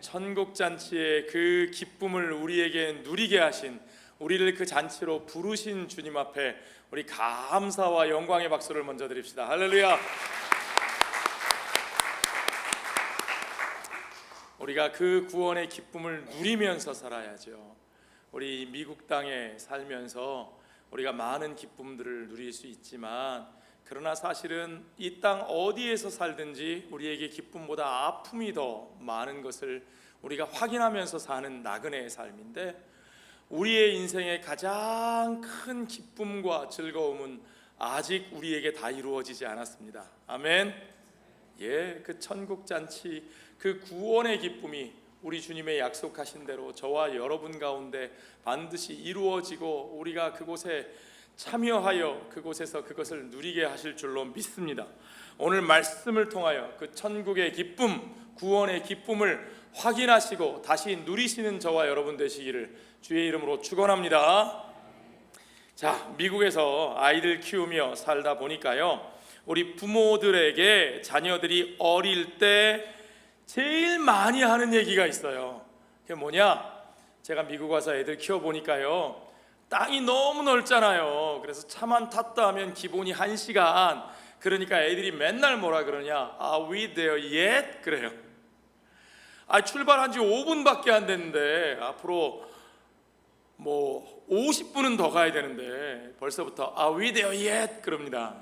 천국 잔치의 그 기쁨을 우리에게 누리게 하신, 우리를 그 잔치로 부르신 주님 앞에 우리 감사와 영광의 박수를 먼저 드립시다. 할렐루야. 우리가 그 구원의 기쁨을 누리면서 살아야죠. 우리 미국 땅에 살면서 우리가 많은 기쁨들을 누릴 수 있지만, 그러나 사실은 이 땅 어디에서 살든지 우리에게 기쁨보다 아픔이 더 많은 것을 우리가 확인하면서 사는 나그네의 삶인데, 우리의 인생의 가장 큰 기쁨과 즐거움은 아직 우리에게 다 이루어지지 않았습니다. 아멘. 그 천국 잔치, 그 구원의 기쁨이 우리 주님의 약속하신 대로 저와 여러분 가운데 반드시 이루어지고 우리가 그곳에 참여하여 그곳에서 그것을 누리게 하실 줄로 믿습니다. 오늘 말씀을 통하여 그 천국의 기쁨, 구원의 기쁨을 확인하시고 다시 누리시는 저와 여러분 되시기를 주의 이름으로 축원합니다. 자, 미국에서 아이들 키우며 살다 보니까요, 우리 부모들에게 자녀들이 어릴 때 제일 많이 하는 얘기가 있어요. 그게 뭐냐? 제가 미국 와서 애들 키워보니까요, 땅이 너무 넓잖아요. 그래서 차만 탔다 하면 기본이 1시간. 그러니까 애들이 맨날 뭐라 그러냐? Are we there yet? 그래요. 출발한 지 5분밖에 안 됐는데 앞으로 뭐 50분은 더 가야 되는데 벌써부터 Are we there yet? 그럽니다.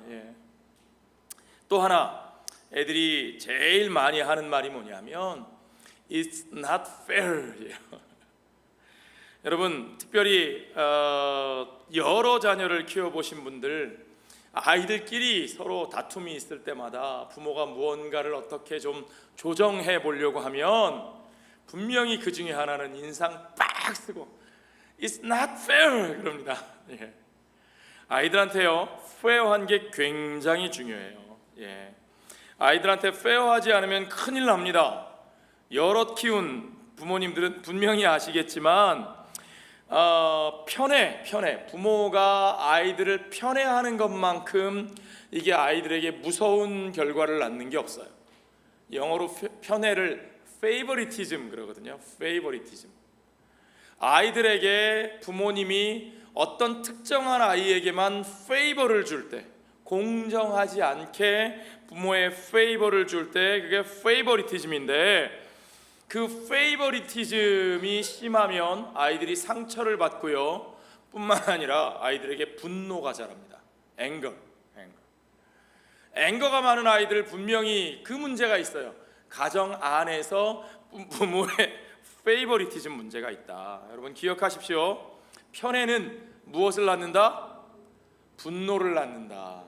또 하나, 애들이 제일 많이 하는 말이 뭐냐면 It's not fair. 여러분, 특별히 여러 자녀를 키워보신 분들, 아이들끼리 서로 다툼이 있을 때마다 부모가 무언가를 어떻게 좀 조정해 보려고 하면 분명히 그 중에 하나는 인상 빡 쓰고 It's not fair 그럽니다. 아이들한테요, 페어한 게 굉장히 중요해요. 아이들한테 페어하지 않으면 큰일 납니다. 여럿 키운 부모님들은 분명히 아시겠지만 편애, 부모가 아이들을 편애하는 것만큼 이게 아이들에게 무서운 결과를 낳는 게 없어요. 영어로 편애를 favoritism 그러거든요. favoritism. 아이들에게 부모님이 어떤 특정한 아이에게만 favor를 줄 때, 공정하지 않게 부모의 favor를 줄 때, 그게 favoritism인데, 그 페이버리티즘이 심하면 아이들이 상처를 받고요, 뿐만 아니라 아이들에게 분노가 자랍니다. 앵거가 많은 아이들, 분명히 그 문제가 있어요. 가정 안에서 부모의 페이버리티즘 문제가 있다. 여러분 기억하십시오. 편애는 무엇을 낳는다? 분노를 낳는다.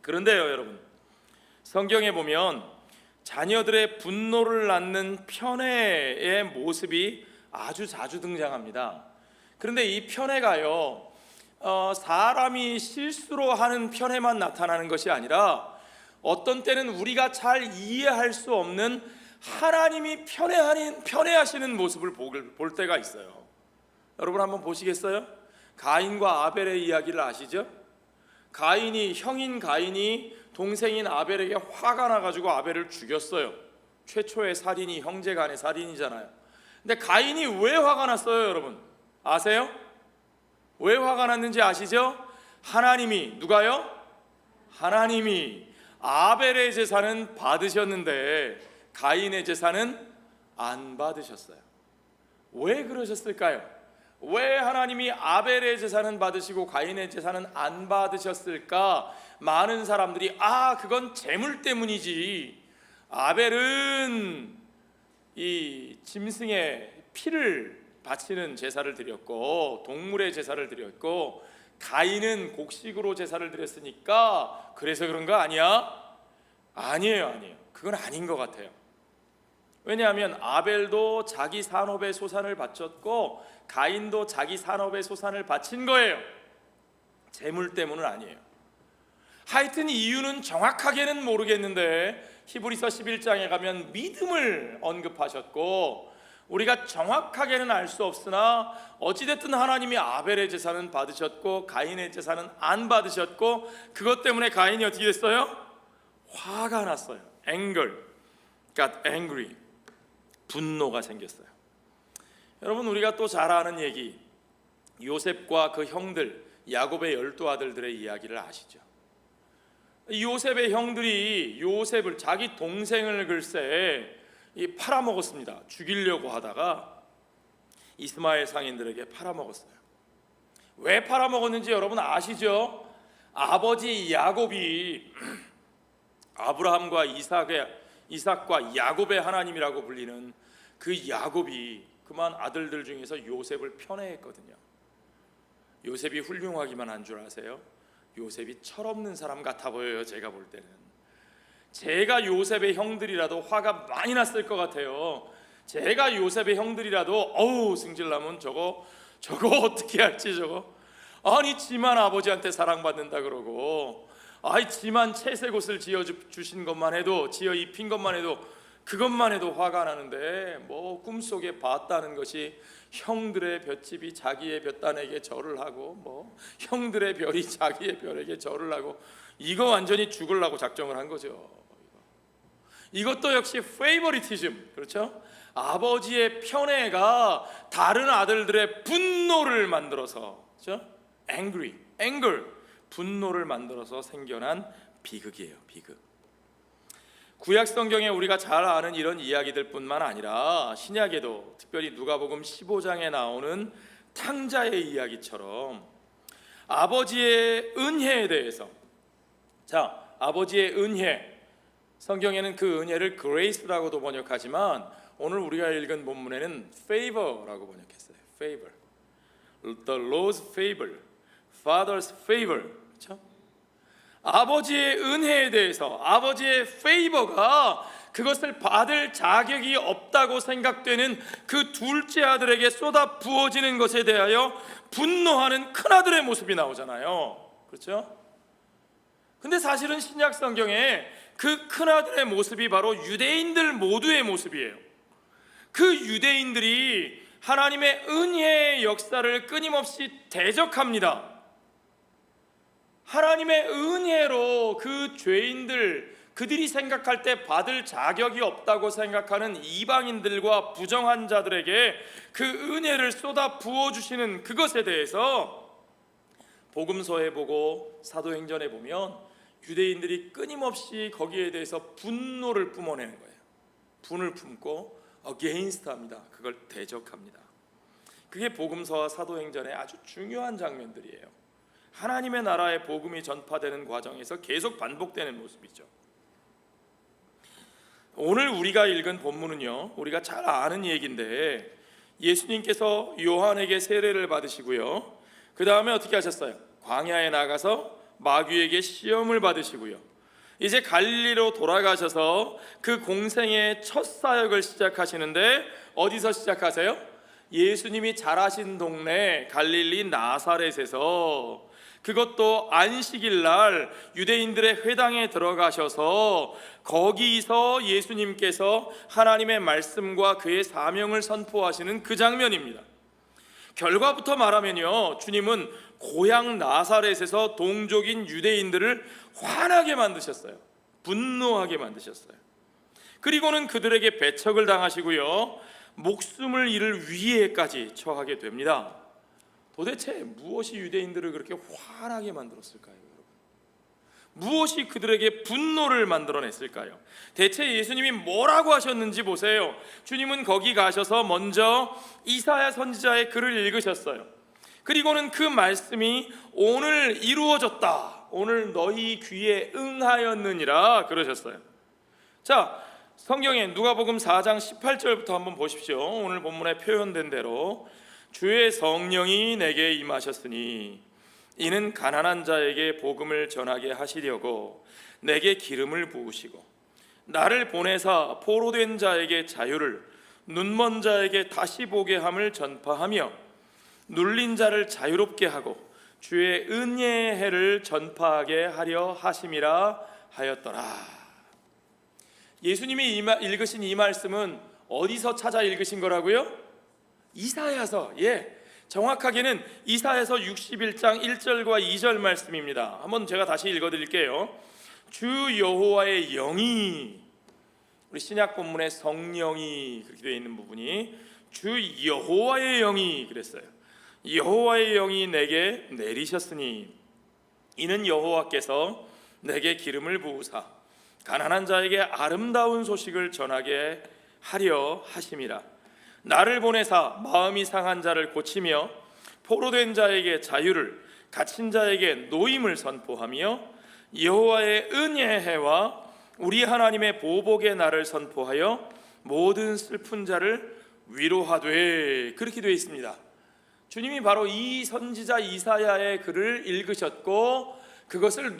그런데요, 여러분, 성경에 보면 자녀들의 분노를 낳는 편애의 모습이 아주 자주 등장합니다. 그런데 이 편애가요, 사람이 실수로 하는 편애만 나타나는 것이 아니라 어떤 때는 우리가 잘 이해할 수 없는 하나님이 편애하시는 모습을 볼 때가 있어요. 여러분 한번 보시겠어요? 가인과 아벨의 이야기를 아시죠? 형인 가인이 동생인 아벨에게 화가 나가지고 아벨을 죽였어요. 최초의 살인이 형제 간의 살인이잖아요. 근데 가인이 왜 화가 났어요, 여러분? 아세요? 왜 화가 났는지 아시죠? 누가요? 하나님이 아벨의 제사는 받으셨는데 가인의 제사는 안 받으셨어요. 왜 그러셨을까요? 왜 하나님이 아벨의 제사는 받으시고 가인의 제사는 안 받으셨을까? 많은 사람들이 그건 재물 때문이지, 아벨은 이 짐승의 피를 바치는 제사를 드렸고 동물의 제사를 드렸고 가인은 곡식으로 제사를 드렸으니까 그래서 그런 거 아니야? 아니에요. 그건 아닌 것 같아요. 왜냐하면 아벨도 자기 산업의 소산을 바쳤고 가인도 자기 산업의 소산을 바친 거예요. 재물 때문은 아니에요. 하여튼 이유는 정확하게는 모르겠는데 히브리서 11장에 가면 믿음을 언급하셨고, 우리가 정확하게는 알 수 없으나 어찌됐든 하나님이 아벨의 제사는 받으셨고 가인의 제사는 안 받으셨고, 그것 때문에 가인이 어떻게 됐어요? 화가 났어요. 앵글. got angry. 분노가 생겼어요. 여러분, 우리가 또 잘 아는 얘기, 요셉과 그 형들, 야곱의 12아들들의 이야기를 아시죠? 요셉의 형들이 요셉을, 자기 동생을 글쎄 팔아먹었습니다. 죽이려고 하다가 이스마엘 상인들에게 팔아먹었어요. 왜 팔아먹었는지 여러분 아시죠? 아버지 야곱이 아브라함과 이삭과 야곱의 하나님이라고 불리는 그 야곱이 그만 아들들 중에서 요셉을 편애했거든요. 요셉이 훌륭하기만 한 줄 아세요? 요셉이 철없는 사람 같아 보여요. 제가 볼 때는. 제가 요셉의 형들이라도 화가 많이 났을 것 같아요. 제가 요셉의 형들이라도 어우 승질나면 저거 어떻게 할지 저거. 아니 지만 아버지한테 사랑받는다 그러고, 아이 지만 채색 옷을 지어 주신 것만 해도, 지어 입힌 것만 해도, 그것만 해도 화가 나는데 뭐 꿈속에 봤다는 것이 형들의 볏집이 자기의 볏단에게 절을 하고, 뭐 형들의 별이 자기의 별에게 절을 하고, 이거 완전히 죽으려고 작정을 한 거죠. 이것도 역시 페이버리티즘, 그렇죠? 아버지의 편애가 다른 아들들의 분노를 만들어서, 그렇죠? anger, 분노를 만들어서 생겨난 비극이에요. 비극. 구약 성경에 우리가 잘 아는 이런 이야기들뿐만 아니라 신약에도, 특별히 누가복음 15장에 나오는 탕자의 이야기처럼 아버지의 은혜에 대해서, 아버지의 은혜, 성경에는 그 은혜를 grace라고도 번역하지만 오늘 우리가 읽은 본문에는 favor라고 번역했어요. favor, the Lord's favor, Father's favor, 그렇죠? 아버지의 은혜에 대해서, 아버지의 페이버가 그것을 받을 자격이 없다고 생각되는 그 둘째 아들에게 쏟아 부어지는 것에 대하여 분노하는 큰아들의 모습이 나오잖아요. 그렇죠? 근데 사실은 신약 성경에 그 큰아들의 모습이 바로 유대인들 모두의 모습이에요. 그 유대인들이 하나님의 은혜의 역사를 끊임없이 대적합니다. 하나님의 은혜로 그 죄인들, 그들이 생각할 때 받을 자격이 없다고 생각하는 이방인들과 부정한 자들에게 그 은혜를 쏟아 부어주시는 그것에 대해서 복음서에 보고 사도행전에 보면 유대인들이 끊임없이 거기에 대해서 분노를 뿜어내는 거예요. 분을 품고 against 합니다. 그걸 대적합니다. 그게 복음서와 사도행전의 아주 중요한 장면들이에요. 하나님의 나라의 복음이 전파되는 과정에서 계속 반복되는 모습이죠. 오늘 우리가 읽은 본문은요, 우리가 잘 아는 얘기인데 예수님께서 요한에게 세례를 받으시고요, 그 다음에 어떻게 하셨어요? 광야에 나가서 마귀에게 시험을 받으시고요, 이제 갈릴리로 돌아가셔서 그 공생의 첫 사역을 시작하시는데 어디서 시작하세요? 예수님이 자라신 동네 갈릴리 나사렛에서, 그것도 안식일 날 유대인들의 회당에 들어가셔서 거기서 예수님께서 하나님의 말씀과 그의 사명을 선포하시는 그 장면입니다. 결과부터 말하면요, 주님은 고향 나사렛에서 동족인 유대인들을 화나게 만드셨어요. 분노하게 만드셨어요. 그리고는 그들에게 배척을 당하시고요, 목숨을 잃을 위해까지 처하게 됩니다. 도대체 무엇이 유대인들을 그렇게 화나게 만들었을까요, 여러분? 무엇이 그들에게 분노를 만들어냈을까요? 대체 예수님이 뭐라고 하셨는지 보세요. 주님은 거기 가셔서 먼저 이사야 선지자의 글을 읽으셨어요. 그리고는 그 말씀이 오늘 이루어졌다, 오늘 너희 귀에 응하였느니라 그러셨어요. 자, 성경에 누가복음 4장 18절부터 한번 보십시오. 오늘 본문에 표현된 대로 주의 성령이 내게 임하셨으니 이는 가난한 자에게 복음을 전하게 하시려고 내게 기름을 부으시고 나를 보내사 포로된 자에게 자유를, 눈먼 자에게 다시 보게 함을 전파하며 눌린 자를 자유롭게 하고 주의 은혜의 해를 전파하게 하려 하심이라 하였더라. 예수님이 읽으신 이 말씀은 어디서 찾아 읽으신 거라고요? 이사야서, 정확하게는 이사야서 61장 1절과 2절 말씀입니다. 한번 제가 다시 읽어드릴게요. 주 여호와의 영이 우리 신약 본문에 성령이 그렇게 되어 있는 부분이 주 여호와의 영이 그랬어요. 여호와의 영이 내게 내리셨으니 이는 여호와께서 내게 기름을 부으사 가난한 자에게 아름다운 소식을 전하게 하려 하심이라. 나를 보내사 마음이 상한 자를 고치며 포로된 자에게 자유를, 갇힌 자에게 노임을 선포하며 여호와의 은혜의 해와 우리 하나님의 보복의 날을 선포하여 모든 슬픈 자를 위로하되, 그렇게 되어 있습니다. 주님이 바로 이 선지자 이사야의 글을 읽으셨고 그것을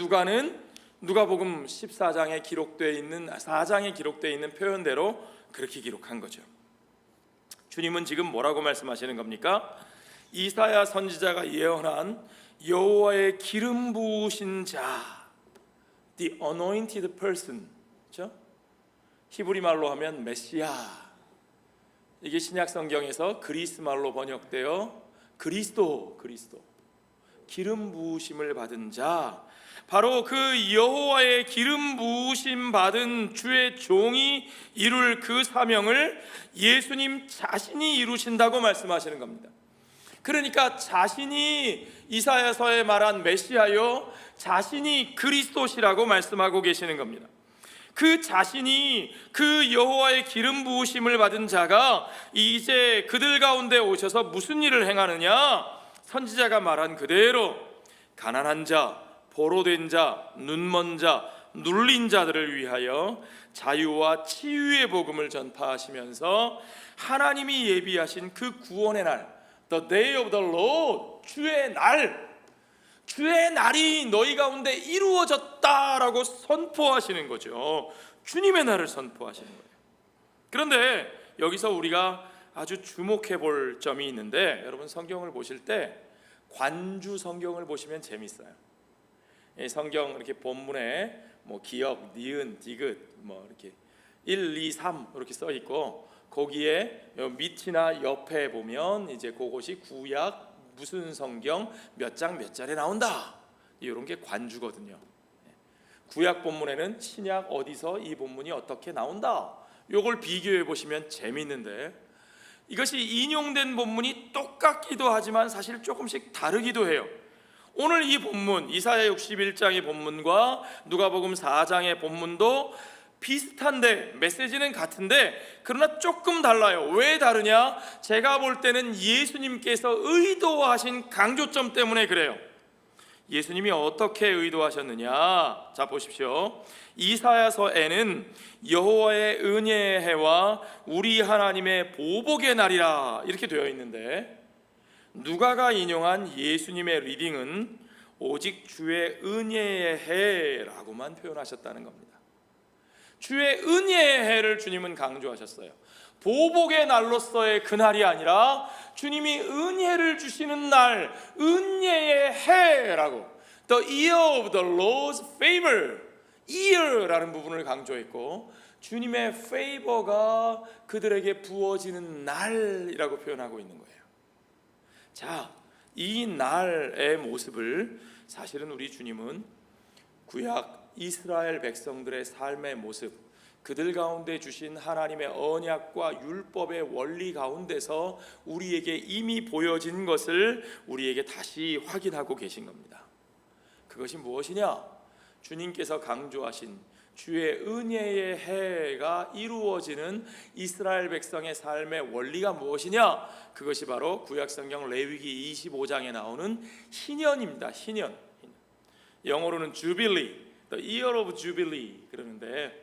누가복음 14장에 기록되어 있는 4장에 기록되어 있는 표현대로 그렇게 기록한 거죠. 주님은 지금 뭐라고 말씀하시는 겁니까? 이사야 선지자가 예언한 여호와의 기름 부으신 자, the anointed person, 그렇죠? 히브리 말로 하면 메시아. 이게 신약 성경에서 그리스 말로 번역되어 그리스도, 기름 부으심을 받은 자, 바로 그 여호와의 기름 부으심 받은 주의 종이 이룰 그 사명을 예수님 자신이 이루신다고 말씀하시는 겁니다. 그러니까 자신이 이사야서에 말한 메시아요, 자신이 그리스도시라고 말씀하고 계시는 겁니다. 그 자신이 그 여호와의 기름 부으심을 받은 자가 이제 그들 가운데 오셔서 무슨 일을 행하느냐? 선지자가 말한 그대로 가난한 자, 포로된 자, 눈먼 자, 눌린 자들을 위하여 자유와 치유의 복음을 전파하시면서 하나님이 예비하신 그 구원의 날, The day of the Lord, 주의 날이 너희 가운데 이루어졌다라고 선포하시는 거죠. 주님의 날을 선포하시는 거예요. 그런데 여기서 우리가 아주 주목해 볼 점이 있는데, 여러분 성경을 보실 때 관주 성경을 보시면 재밌어요. 성경 이렇게 본문에 뭐 기역, 니은, 디귿 뭐 이렇게 1, 2, 3 이렇게 써 있고, 거기에 밑이나 옆에 보면 이제 그것이 구약 무슨 성경 몇 장 몇 절에 나온다, 이런 게 관주거든요. 구약 본문에는 신약 어디서 이 본문이 어떻게 나온다, 요걸 비교해 보시면 재밌는데, 이것이 인용된 본문이 똑같기도 하지만 사실 조금씩 다르기도 해요. 오늘 이 본문 이사야 61장의 본문과 누가복음 4장의 본문도 비슷한데 메시지는 같은데 그러나 조금 달라요. 왜 다르냐? 제가 볼 때는 예수님께서 의도하신 강조점 때문에 그래요. 예수님이 어떻게 의도하셨느냐? 자 보십시오. 이사야서에는 여호와의 은혜의 해와 우리 하나님의 보복의 날이라 이렇게 되어 있는데, 누가가 인용한 예수님의 리딩은 오직 주의 은혜의 해라고만 표현하셨다는 겁니다. 주의 은혜의 해를 주님은 강조하셨어요. 보복의 날로서의 그날이 아니라 주님이 은혜를 주시는 날, 은혜의 해라고, The year of the Lord's favor, year라는 부분을 강조했고, 주님의 favor가 그들에게 부어지는 날이라고 표현하고 있는 거예요. 자, 이 날의 모습을 사실은 우리 주님은 구약 이스라엘 백성들의 삶의 모습, 그들 가운데 주신 하나님의 언약과 율법의 원리 가운데서 우리에게 이미 보여진 것을 우리에게 다시 확인하고 계신 겁니다. 그것이 무엇이냐? 주님께서 강조하신 주의 은혜의 해가 이루어지는 이스라엘 백성의 삶의 원리가 무엇이냐? 그것이 바로 구약성경 레위기 25장에 나오는 희년입니다. 희년. 영어로는 주빌리, The year of Jubilee 그러는데,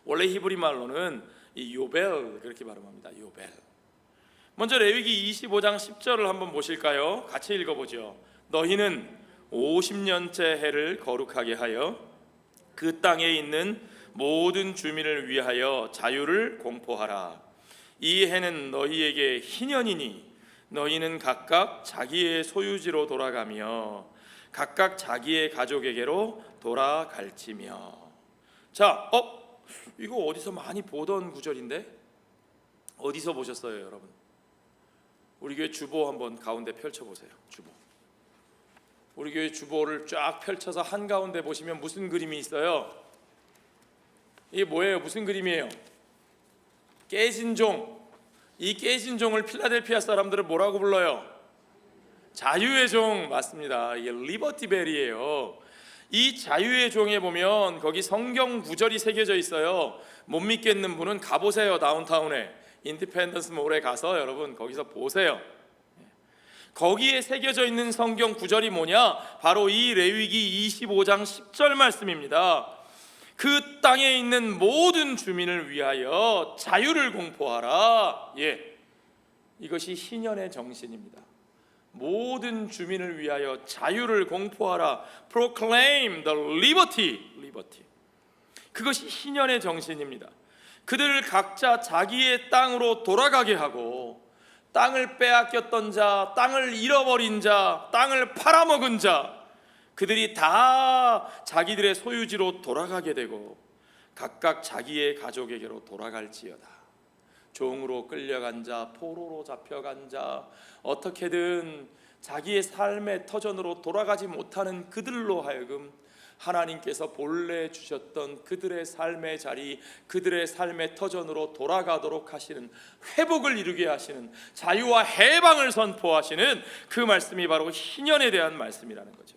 원래 히브리 말로는 이 요벨 그렇게 발음합니다. 요벨. 먼저 레위기 25장 10절을 한번 보실까요? 같이 읽어보죠. 너희는 50년째 해를 거룩하게 하여 그 땅에 있는 모든 주민을 위하여 자유를 공포하라. 이 해는 너희에게 희년이니 너희는 각각 자기의 소유지로 돌아가며 각각 자기의 가족에게로 돌아갈지며. 자, 이거 어디서 많이 보던 구절인데 어디서 보셨어요, 여러분? 우리 교회 주보 한번 가운데 펼쳐보세요. 주보. 우리 교회 주보를 쫙 펼쳐서 한가운데 보시면 무슨 그림이 있어요? 이게 뭐예요? 무슨 그림이에요? 깨진 종. 이 깨진 종을 필라델피아 사람들은 뭐라고 불러요? 자유의 종. 맞습니다. 이게 리버티 벨이에요. 이 자유의 종에 보면 거기 성경 구절이 새겨져 있어요. 못 믿겠는 분은 가보세요. 다운타운에 인디펜던스 몰에 가서 여러분 거기서 보세요. 거기에 새겨져 있는 성경 구절이 뭐냐? 바로 이 레위기 25장 10절 말씀입니다. 그 땅에 있는 모든 주민을 위하여 자유를 공포하라. 이것이 희년의 정신입니다. 모든 주민을 위하여 자유를 공포하라. Proclaim the liberty. 그것이 희년의 정신입니다. 그들을 각자 자기의 땅으로 돌아가게 하고, 땅을 빼앗겼던 자, 땅을 잃어버린 자, 땅을 팔아먹은 자, 그들이 다 자기들의 소유지로 돌아가게 되고 각각 자기의 가족에게로 돌아갈지어다. 종으로 끌려간 자, 포로로 잡혀간 자, 어떻게든 자기의 삶의 터전으로 돌아가지 못하는 그들로 하여금 하나님께서 본래 주셨던 그들의 삶의 자리, 그들의 삶의 터전으로 돌아가도록 하시는, 회복을 이루게 하시는, 자유와 해방을 선포하시는 그 말씀이 바로 희년에 대한 말씀이라는 거죠.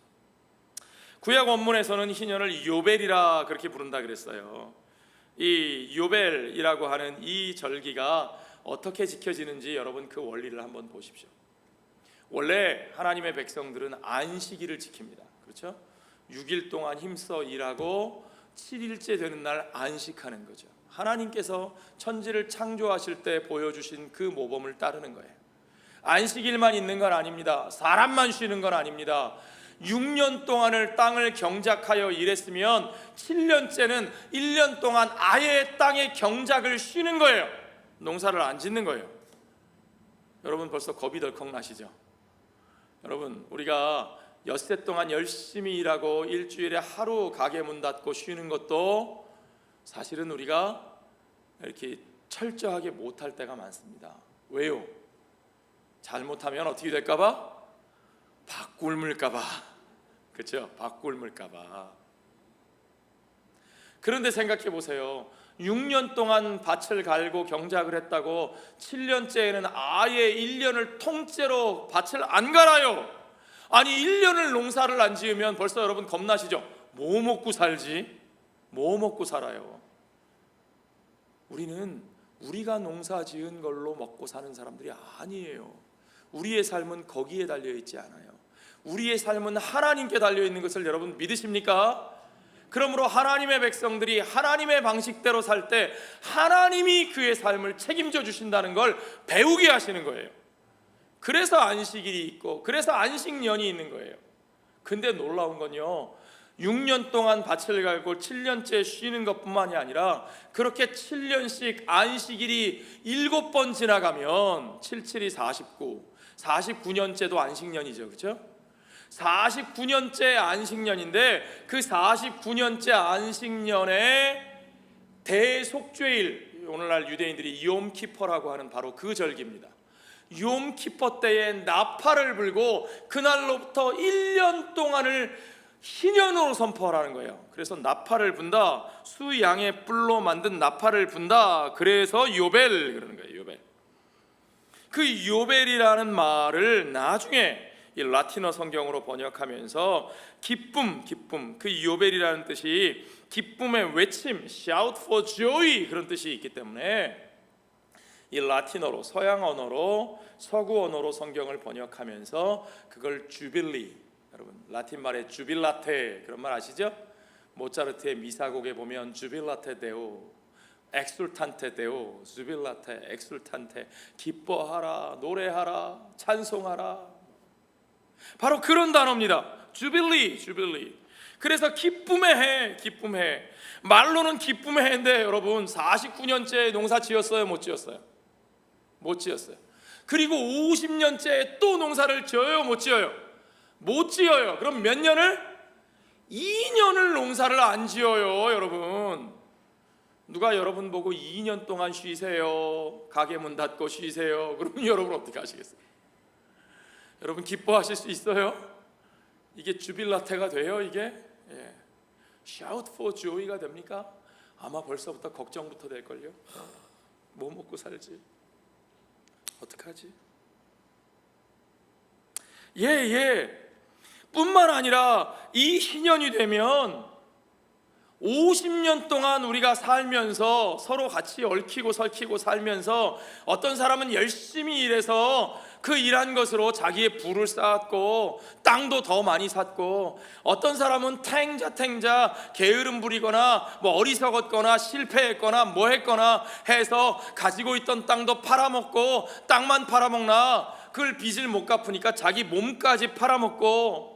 구약 원문에서는 희년을 요벨이라 그렇게 부른다 그랬어요. 이 요벨이라고 하는 이 절기가 어떻게 지켜지는지 여러분 그 원리를 한번 보십시오. 원래 하나님의 백성들은 안식일을 지킵니다. 그렇죠? 6일 동안 힘써 일하고 7일째 되는 날 안식하는 거죠. 하나님께서 천지를 창조하실 때 보여주신 그 모범을 따르는 거예요. 안식일만 있는 건 아닙니다. 사람만 쉬는 건 아닙니다. 6년 동안을 땅을 경작하여 일했으면 7년째는 1년 동안 아예 땅의 경작을 쉬는 거예요. 농사를 안 짓는 거예요. 여러분 벌써 겁이 덜컥 나시죠? 여러분 우리가 엿새 동안 열심히 일하고 일주일에 하루 가게 문 닫고 쉬는 것도 사실은 우리가 이렇게 철저하게 못할 때가 많습니다. 왜요? 잘못하면 어떻게 될까봐? 밥 굶을까봐. 그렇죠? 밥 굶을까봐. 그런데 생각해 보세요. 6년 동안 밭을 갈고 경작을 했다고 7년째에는 아예 1년을 통째로 밭을 안 갈아요. 아니 1년을 농사를 안 지으면 벌써 여러분 겁나시죠? 뭐 먹고 살지? 뭐 먹고 살아요? 우리는 우리가 농사 지은 걸로 먹고 사는 사람들이 아니에요. 우리의 삶은 거기에 달려있지 않아요. 우리의 삶은 하나님께 달려있는 것을 여러분 믿으십니까? 그러므로 하나님의 백성들이 하나님의 방식대로 살 때 하나님이 그의 삶을 책임져 주신다는 걸 배우게 하시는 거예요. 그래서 안식일이 있고 그래서 안식년이 있는 거예요. 근데 놀라운 건요, 6년 동안 밭을 갈고 7년째 쉬는 것뿐만이 아니라 그렇게 7년씩 안식일이 7번 지나가면 77이 49, 49년째도 안식년이죠. 그렇죠? 49년째 안식년인데 그 49년째 안식년의 대속죄일, 오늘날 유대인들이 욤키퍼라고 하는 바로 그 절기입니다. 욤키퍼 때에 나팔을 불고 그날로부터 1년 동안을 희년으로 선포하라는 거예요. 그래서 나팔을 분다, 수양의 뿔로 만든 나팔을 분다. 그래서 요벨 그러는 거예요. 요벨. 그 요벨이라는 말을 나중에 이 라틴어 성경으로 번역하면서 기쁨, 그 요벨이라는 뜻이 기쁨의 외침, shout for joy 그런 뜻이 있기 때문에 이 라틴어로, 서양 언어로, 서구 언어로 성경을 번역하면서 그걸 주빌리, 여러분 라틴 말에 주빌라테 그런 말 아시죠? 모차르트의 미사곡에 보면 주빌라테 데오, 엑술탄테 데오, 주빌라테, 엑술탄테, 기뻐하라, 노래하라, 찬송하라. 바로 그런 단어입니다. 주빌리. 그래서 기쁨의 해, 기쁨의 해. 말로는 기쁨의 해인데 여러분 49년째 농사 지었어요? 못 지었어요? 못 지었어요. 그리고 50년째 또 농사를 지어요? 못 지어요? 못 지어요. 그럼 몇 년을? 2년을 농사를 안 지어요. 여러분 누가 여러분 보고 2년 동안 쉬세요, 가게 문 닫고 쉬세요, 그러면 여러분 어떻게 하시겠어요? 여러분 기뻐하실 수 있어요? 이게 주빌라테가 돼요? 이게? Shout for joy가 됩니까? 아마 벌써부터 걱정부터 될걸요. 뭐 먹고 살지? 어떡하지? 뿐만 아니라 이 희년이 되면 50년 동안 우리가 살면서 서로 같이 얽히고 설키고 살면서 어떤 사람은 열심히 일해서 그 일한 것으로 자기의 부를 쌓았고 땅도 더 많이 샀고, 어떤 사람은 탱자 게으름 부리거나 뭐 어리석었거나 실패했거나 뭐 했거나 해서 가지고 있던 땅도 팔아먹고, 땅만 팔아먹나 그걸 빚을 못 갚으니까 자기 몸까지 팔아먹고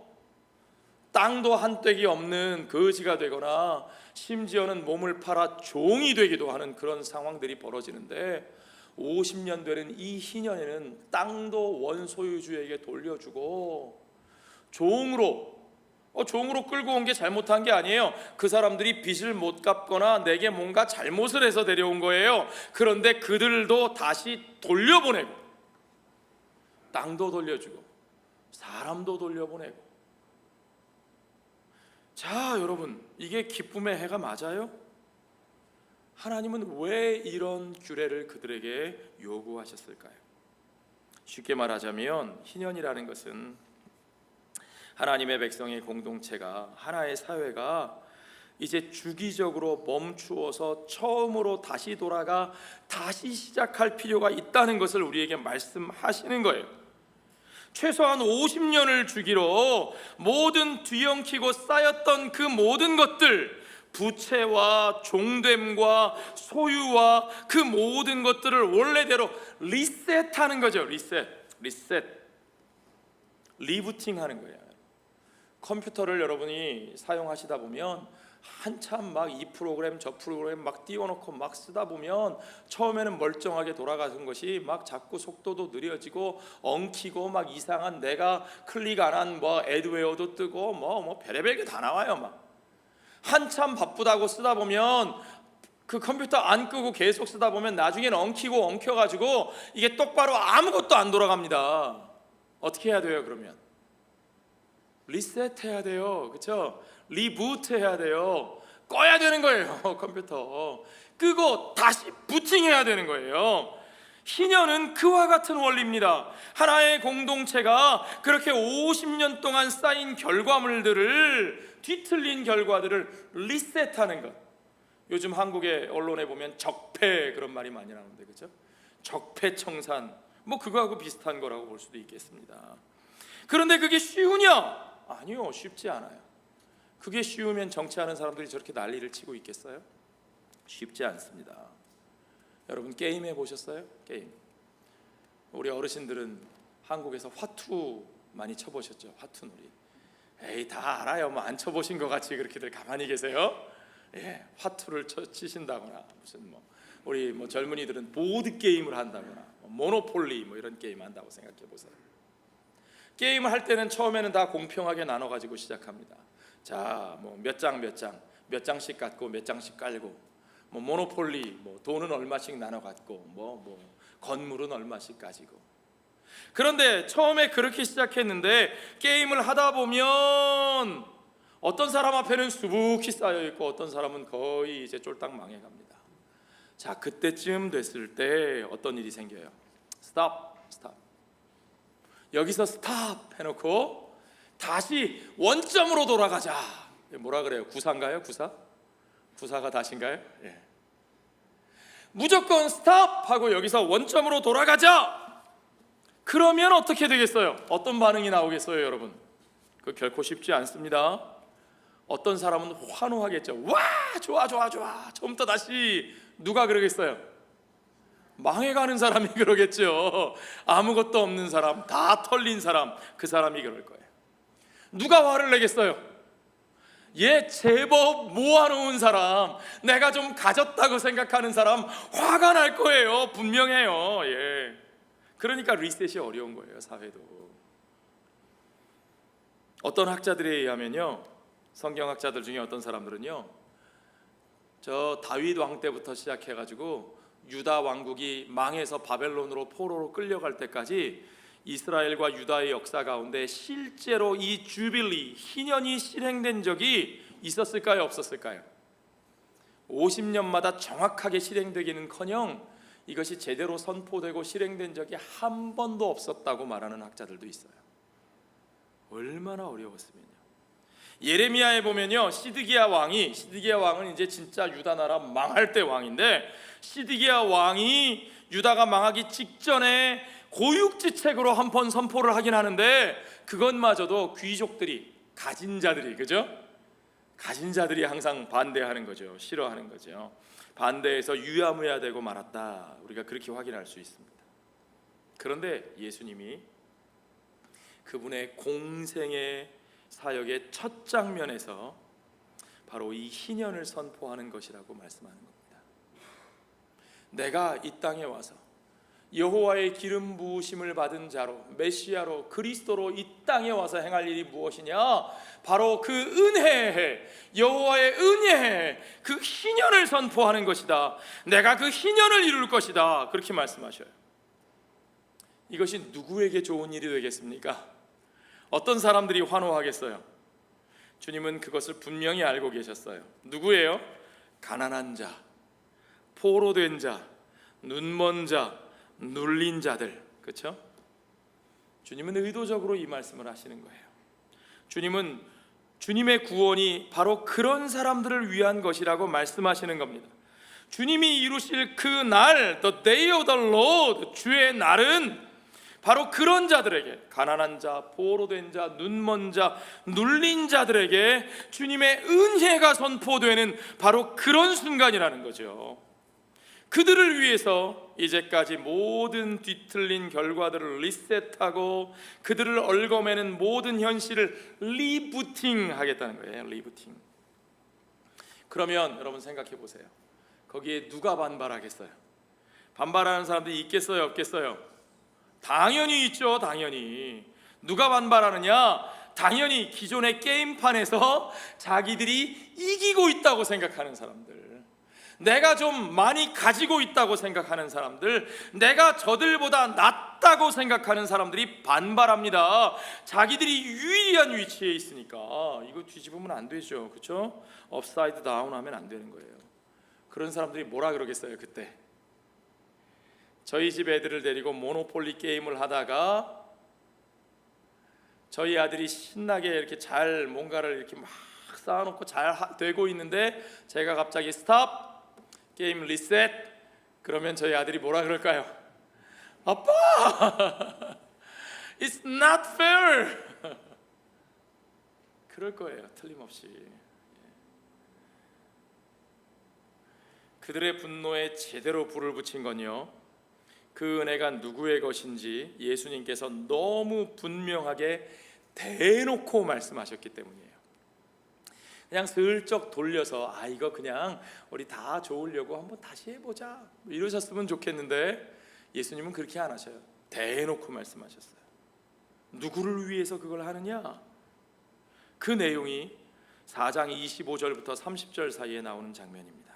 땅도 한 떼기 없는 거지가 되거나 심지어는 몸을 팔아 종이 되기도 하는 그런 상황들이 벌어지는데, 50년 되는 이 희년에는 땅도 원소유주에게 돌려주고 종으로 끌고 온 게 잘못한 게 아니에요. 그 사람들이 빚을 못 갚거나 내게 뭔가 잘못을 해서 데려온 거예요. 그런데 그들도 다시 돌려보내고, 땅도 돌려주고 사람도 돌려보내고. 자, 여러분, 이게 기쁨의 해가 맞아요? 하나님은 왜 이런 규례를 그들에게 요구하셨을까요? 쉽게 말하자면 희년이라는 것은 하나님의 백성의 공동체가, 하나의 사회가 이제 주기적으로 멈추어서 처음으로 다시 돌아가 다시 시작할 필요가 있다는 것을 우리에게 말씀하시는 거예요. 최소한 50년을 주기로 모든 뒤엉키고 쌓였던 그 모든 것들, 부채와 종됨과 소유와 그 모든 것들을 원래대로 리셋하는 거죠. 리셋, 리부팅하는 거예요. 컴퓨터를 여러분이 사용하시다 보면 한참 막 이 프로그램 저 프로그램 막 띄워놓고 막 쓰다 보면 처음에는 멀쩡하게 돌아가는 것이 막 자꾸 속도도 느려지고 엉키고 막 이상한, 내가 클릭 안 한 뭐 애드웨어도 뜨고 뭐 별의별 게 다 나와요. 막 한참 바쁘다고 쓰다 보면, 그 컴퓨터 안 끄고 계속 쓰다 보면 나중에는 엉키고 엉켜가지고 이게 똑바로 아무것도 안 돌아갑니다. 어떻게 해야 돼요? 그러면 리셋해야 돼요. 그렇죠? 리부트해야 돼요. 꺼야 되는 거예요. 컴퓨터 끄고 다시 부팅해야 되는 거예요. 희년은 그와 같은 원리입니다. 하나의 공동체가 그렇게 50년 동안 쌓인 결과물들을, 뒤틀린 결과들을 리셋하는 것. 요즘 한국의 언론에 보면 적폐 그런 말이 많이 나오는데, 그렇죠? 적폐청산, 뭐 그거하고 비슷한 거라고 볼 수도 있겠습니다. 그런데 그게 쉬우냐? 아니요, 쉽지 않아요. 그게 쉬우면 정치하는 사람들이 저렇게 난리를 치고 있겠어요? 쉽지 않습니다. 여러분, 게임 해보셨어요? 게임. 우리 어르신들은 한국에서 화투 많이 쳐보셨죠? 화투놀이. 에이, 다 알아요. 뭐 안 쳐보신 것 같이 그렇게들 가만히 계세요? 예, 화투를 치신다거나, 무슨 우리 젊은이들은 보드 게임을 한다거나, 모노폴리 이런 게임 한다고 생각해 보세요. 게임을 할 때는 처음에는 다 공평하게 나눠 가지고 시작합니다. 자, 몇 장씩 갖고 몇 장씩 깔고, 모노폴리 돈은 얼마씩 나눠 갖고, 건물은 얼마씩 가지고. 그런데 처음에 그렇게 시작했는데 게임을 하다 보면 어떤 사람 앞에는 수북히 쌓여 있고 어떤 사람은 거의 이제 쫄딱 망해갑니다. 자, 그때쯤 됐을 때 어떤 일이 생겨요? 스탑. 여기서 스탑 해놓고 다시 원점으로 돌아가자. 뭐라 그래요? 구사인가요? 구사가 다신가요? 예. 무조건 스탑하고 여기서 원점으로 돌아가자. 그러면 어떻게 되겠어요? 어떤 반응이 나오겠어요, 여러분? 그 결코 쉽지 않습니다. 어떤 사람은 환호하겠죠. 와, 좋아. 처음부터 다시. 누가 그러겠어요? 망해가는 사람이 그러겠죠. 아무것도 없는 사람, 다 털린 사람, 그 사람이 그럴 거예요. 누가 화를 내겠어요? 제법 모아놓은 사람, 내가 좀 가졌다고 생각하는 사람 화가 날 거예요. 분명해요. 그러니까 리셋이 어려운 거예요, 사회도. 어떤 학자들에 의하면요, 성경학자들 중에 어떤 사람들은요, 저 다윗 왕 때부터 시작해가지고 유다 왕국이 망해서 바벨론으로 포로로 끌려갈 때까지 이스라엘과 유다의 역사 가운데 실제로 이 주빌리, 희년이 실행된 적이 있었을까요? 없었을까요? 50년마다 정확하게 실행되기는커녕 이것이 제대로 선포되고 실행된 적이 한 번도 없었다고 말하는 학자들도 있어요. 얼마나 어려웠으면요. 예레미야에 보면요, 시드기야 왕은 이제 진짜 유다 나라 망할 때 왕인데, 시드기야 왕이 유다가 망하기 직전에 고육지책으로 한 번 선포를 하긴 하는데, 그것마저도 귀족들이, 가진 자들이, 그죠? 가진 자들이 항상 반대하는 거죠. 싫어하는 거죠. 반대해서 유야무야 되고 말았다. 우리가 그렇게 확인할 수 있습니다. 그런데 예수님이 그분의 공생의 사역의 첫 장면에서 바로 이 희년을 선포하는 것이라고 말씀하는 겁니다. 내가 이 땅에 와서 여호와의 기름 부으심을 받은 자로, 메시아로, 그리스도로 이 땅에 와서 행할 일이 무엇이냐? 바로 그 은혜의, 여호와의 은혜의 그 희년을 선포하는 것이다. 내가 그 희년을 이룰 것이다. 그렇게 말씀하셔요. 이것이 누구에게 좋은 일이 되겠습니까? 어떤 사람들이 환호하겠어요? 주님은 그것을 분명히 알고 계셨어요. 누구예요? 가난한 자, 포로된 자, 눈먼 자, 눌린 자들, 그렇죠? 주님은 의도적으로 이 말씀을 하시는 거예요. 주님은 주님의 구원이 바로 그런 사람들을 위한 것이라고 말씀하시는 겁니다. 주님이 이루실 그 날, the day of the Lord, 주의 날은 바로 그런 자들에게, 가난한 자, 포로된 자, 눈먼 자, 눌린 자들에게 주님의 은혜가 선포되는 바로 그런 순간이라는 거죠. 그들을 위해서 이제까지 모든 뒤틀린 결과들을 리셋하고 그들을 얽어매는 모든 현실을 리부팅 하겠다는 거예요. 리부팅. 그러면 여러분 생각해 보세요. 거기에 누가 반발하겠어요? 반발하는 사람들이 있겠어요, 없겠어요? 당연히 있죠. 당연히. 누가 반발하느냐? 당연히 기존의 게임판에서 자기들이 이기고 있다고 생각하는 사람들, 내가 좀 많이 가지고 있다고 생각하는 사람들, 내가 저들보다 낫다고 생각하는 사람들이 반발합니다. 자기들이 유리한 위치에 있으니까. 이거 뒤집으면 안 되죠, 그렇죠? 업사이드 다운 하면 안 되는 거예요. 그런 사람들이 뭐라 그러겠어요? 그때 저희 집 애들을 데리고 모노폴리 게임을 하다가 저희 아들이 신나게 이렇게 잘 뭔가를 이렇게 막 쌓아놓고 잘 되고 있는데 제가 갑자기 스탑, 게임 리셋, 그러면 저희 아들이 뭐라 그럴까요? 아빠, it's not fair. 그럴 거예요, 틀림없이. 그들의 분노에 제대로 불을 붙인 건요, 그 은혜가 누구의 것인지 예수님께서 너무 분명하게 대놓고 말씀하셨기 때문이에요. 그냥 슬쩍 돌려서 이거 그냥 우리 다 좋으려고 한번 다시 해보자 이러셨으면 좋겠는데, 예수님은 그렇게 안 하셔요. 대놓고 말씀하셨어요. 누구를 위해서 그걸 하느냐? 그 내용이 4장 25절부터 30절 사이에 나오는 장면입니다.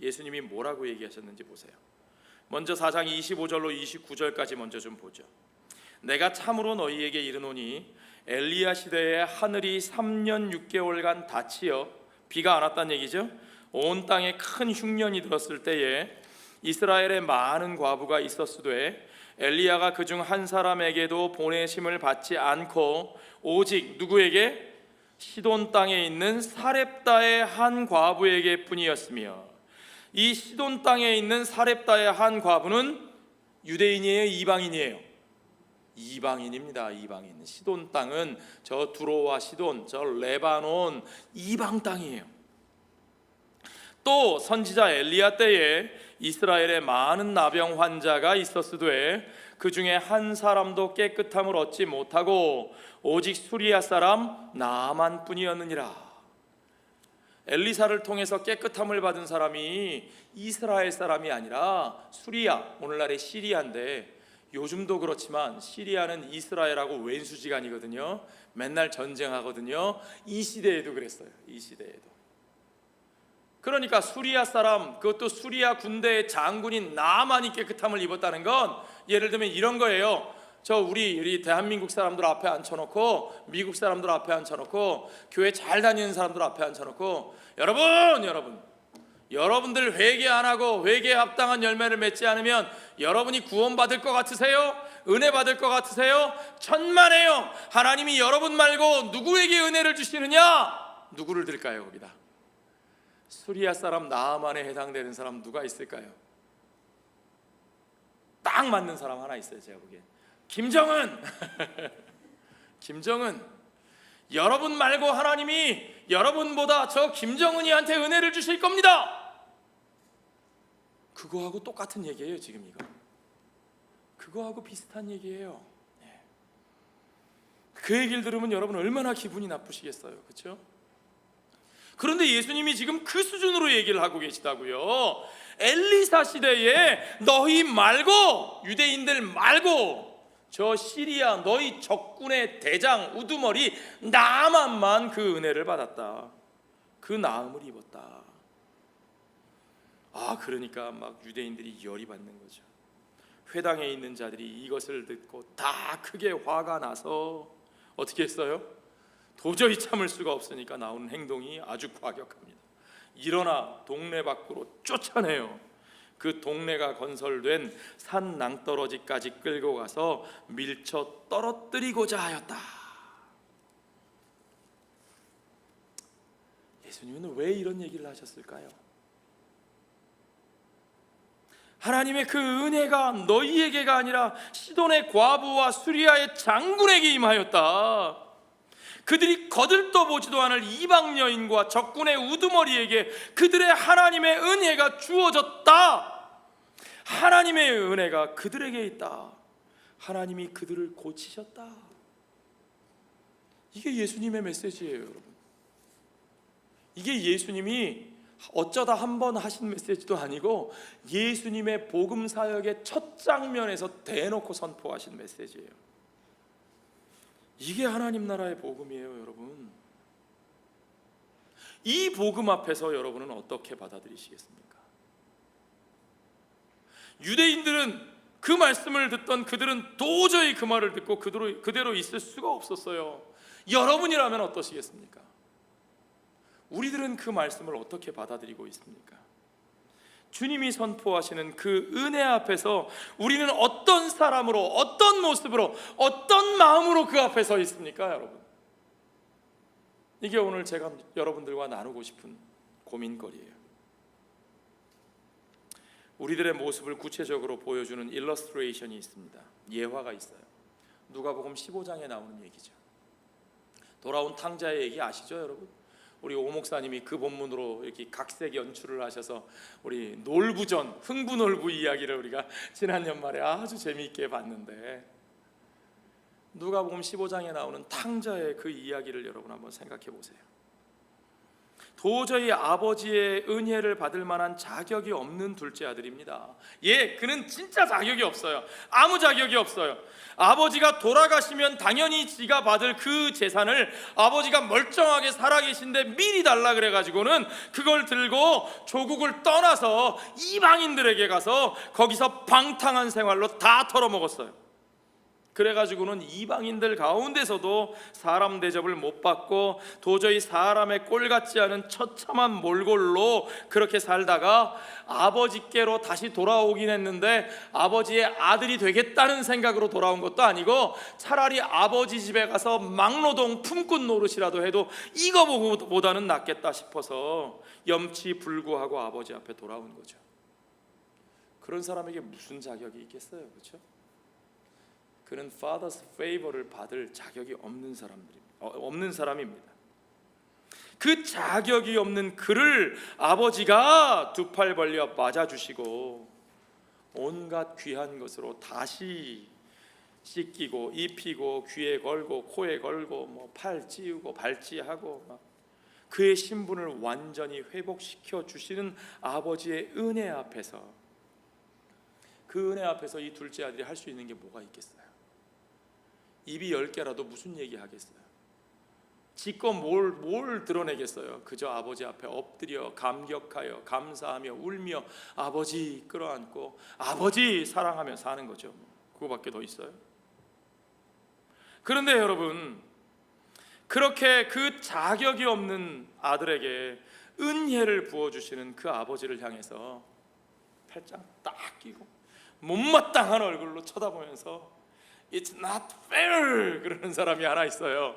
예수님이 뭐라고 얘기하셨는지 보세요. 먼저 4장 25절로 29절까지 먼저 좀 보죠. 내가 참으로 너희에게 이르노니 엘리야 시대에 하늘이 3년 6개월간 닫히어 비가 안 왔다는 얘기죠. 온 땅에 큰 흉년이 들었을 때에 이스라엘에 많은 과부가 있었으되 엘리야가 그중 한 사람에게도 보내심을 받지 않고 오직 누구에게? 시돈 땅에 있는 사렙다의 한 과부에게 뿐이었으며, 이 시돈 땅에 있는 사렙다의 한 과부는 유대인이에요, 이방인이에요? 이방인입니다. 이방인. 시돈 땅은 저 두로와 시돈, 저 레바논 이방 땅이에요. 또 선지자 엘리야 때에 이스라엘에 많은 나병 환자가 있었으되 그 중에 한 사람도 깨끗함을 얻지 못하고 오직 수리아 사람 나만 뿐이었느니라. 엘리사를 통해서 깨끗함을 받은 사람이 이스라엘 사람이 아니라 수리아, 오늘날의 시리아인데, 요즘도 그렇지만 시리아는 이스라엘하고 왼수지간이거든요. 맨날 전쟁하거든요. 이 시대에도 그랬어요. 이 시대에도. 그러니까 수리아 사람, 그것도 수리아 군대의 장군인 나만이 깨끗함을 입었다는 건, 예를 들면 이런 거예요. 우리 대한민국 사람들 앞에 앉혀놓고, 미국 사람들 앞에 앉혀놓고, 교회 잘 다니는 사람들 앞에 앉혀놓고, 여러분 여러분들 회개 안 하고 회개에 합당한 열매를 맺지 않으면 여러분이 구원받을 것 같으세요? 은혜 받을 것 같으세요? 천만에요. 하나님이 여러분 말고 누구에게 은혜를 주시느냐? 누구를 들까요? 거기다 수리아 사람 나아만에 해당되는 사람 누가 있을까요? 딱 맞는 사람 하나 있어요. 제가 보기엔 김정은. 김정은. 여러분 말고 하나님이 여러분보다 저 김정은이한테 은혜를 주실 겁니다. 그거하고 똑같은 얘기예요. 지금 이거 그거하고 비슷한 얘기예요. 그 얘기를 들으면 여러분 얼마나 기분이 나쁘시겠어요. 그렇죠? 그런데 예수님이 지금 그 수준으로 얘기를 하고 계시다고요. 엘리사 시대에 너희 말고, 유대인들 말고 저 시리아 너희 적군의 대장 우두머리 나아만만 그 은혜를 받았다. 그 나음을 입었다. 그러니까 막 유대인들이 열이 받는 거죠. 회당에 있는 자들이 이것을 듣고 다 크게 화가 나서 어떻게 했어요? 도저히 참을 수가 없으니까 나오는 행동이 아주 과격합니다. 일어나 동네 밖으로 쫓아내요. 그 동네가 건설된 산 낭떠러지까지 끌고 가서 밀쳐 떨어뜨리고자 하였다. 예수님은 왜 이런 얘기를 하셨을까요? 하나님의 그 은혜가 너희에게가 아니라 시돈의 과부와 수리아의 장군에게 임하였다. 그들이 거들떠보지도 않을 이방 여인과 적군의 우두머리에게 그들의 하나님의 은혜가 주어졌다. 하나님의 은혜가 그들에게 있다. 하나님이 그들을 고치셨다. 이게 예수님의 메시지예요, 여러분. 이게 예수님이 어쩌다 한번 하신 메시지도 아니고 예수님의 복음 사역의 첫 장면에서 대놓고 선포하신 메시지예요. 이게 하나님 나라의 복음이에요, 여러분. 이 복음 앞에서 여러분은 어떻게 받아들이시겠습니까? 유대인들은 그 말씀을 듣던 그들은 도저히 그 말을 듣고 그대로 있을 수가 없었어요. 여러분이라면 어떠시겠습니까? 우리들은 그 말씀을 어떻게 받아들이고 있습니까? 주님이 선포하시는 그 은혜 앞에서 우리는 어떤 사람으로, 어떤 모습으로, 어떤 마음으로 그 앞에 서 있습니까, 여러분? 이게 오늘 제가 여러분들과 나누고 싶은 고민거리예요. 우리들의 모습을 구체적으로 보여주는 일러스트레이션이 있습니다. 예화가 있어요. 누가복음 15장에 나오는 얘기죠. 돌아온 탕자의 얘기 아시죠, 여러분? 우리 오 목사님이 그 본문으로 이렇게 각색 연출을 하셔서 우리 놀부전, 흥부놀부 이야기를 우리가 지난 연말에 아주 재미있게 봤는데, 누가복음 15장에 나오는 탕자의 그 이야기를 여러분 한번 생각해 보세요. 도저히 아버지의 은혜를 받을 만한 자격이 없는 둘째 아들입니다. 그는 진짜 자격이 없어요. 아무 자격이 없어요. 아버지가 돌아가시면 당연히 지가 받을 그 재산을 아버지가 멀쩡하게 살아계신데 미리 달라 그래가지고는 그걸 들고 조국을 떠나서 이방인들에게 가서 거기서 방탕한 생활로 다 털어먹었어요. 그래가지고는 이방인들 가운데서도 사람 대접을 못 받고 도저히 사람의 꼴 같지 않은 처참한 몰골로 그렇게 살다가 아버지께로 다시 돌아오긴 했는데 아버지의 아들이 되겠다는 생각으로 돌아온 것도 아니고 차라리 아버지 집에 가서 막노동 품꾼 노릇이라도 해도 이거보다는 낫겠다 싶어서 염치불구하고 아버지 앞에 돌아온 거죠. 그런 사람에게 무슨 자격이 있겠어요, 그렇죠? 그는 Father's favor를 받을 자격이 없는 사람입니다. 그 자격이 없는 그를 아버지가 두 팔 벌려 맞아주시고 온갖 귀한 것으로 다시 씻기고 입히고 귀에 걸고 코에 걸고 뭐 팔 찌우고 발찌하고 막 그의 신분을 완전히 회복시켜 주시는 아버지의 은혜 앞에서, 그 은혜 앞에서 이 둘째 아들이 할 수 있는 게 뭐가 있겠어요? 입이 10개라도 무슨 얘기 하겠어요? 지껏 뭘 드러내겠어요? 그저 아버지 앞에 엎드려 감격하여 감사하며 울며 아버지 끌어안고 아버지 사랑하며 사는 거죠. 그거밖에 더 있어요? 그런데 여러분, 그렇게 그 자격이 없는 아들에게 은혜를 부어주시는 그 아버지를 향해서 팔짱 딱 끼고 못마땅한 얼굴로 쳐다보면서 It's not fair 그러는 사람이 하나 있어요.